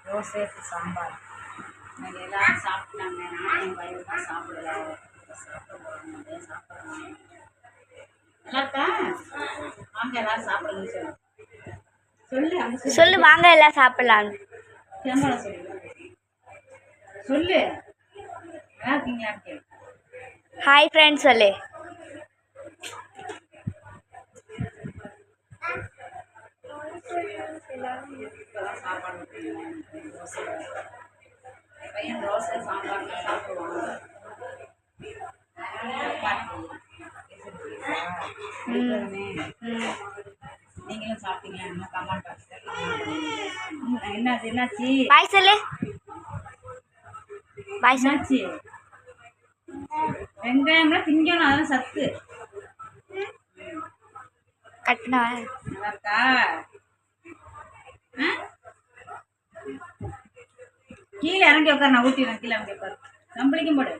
தோசை சாம்பார் இன்னைக்கு எல்லாரும் சாப்பிட்டாங்க. நானும் என் பையன் தான் சாப்பிடல. சாப்பிட்றேன். நல்லா இருக்கா? வாங்க எல்லாரும் சாப்பிடுங்க சொல்லு. அங்கே சொல்லு, வாங்க எல்லாம் சாப்பிடலாம். கேமரா சொல்லு. நல்லா இருக்கீங்களான்னு. ஹாய் ஃப்ரெண்ட்ஸ் சொல்லு. சாப்பாடு பையன் தோசை சாம்பார் சாப்பிடுவாங்க. நீங்களும் சாப்பிட்டீங்களா? இன்னும் கமெண்ட் பாக்ஸ் என்னாச்சு? பாய் சொல்லு. பாய் என்னாச்சு? வெங்காயம்னா திங்கணும், அதெல்லாம் சத்து. கட்டினா நல்லா இருக்கா? கீழே இறங்கி உட்கார், நான் ஊட்டிடுறேன். கீழே இறங்கி உட்கார். நம்மளுக்கும் போடு.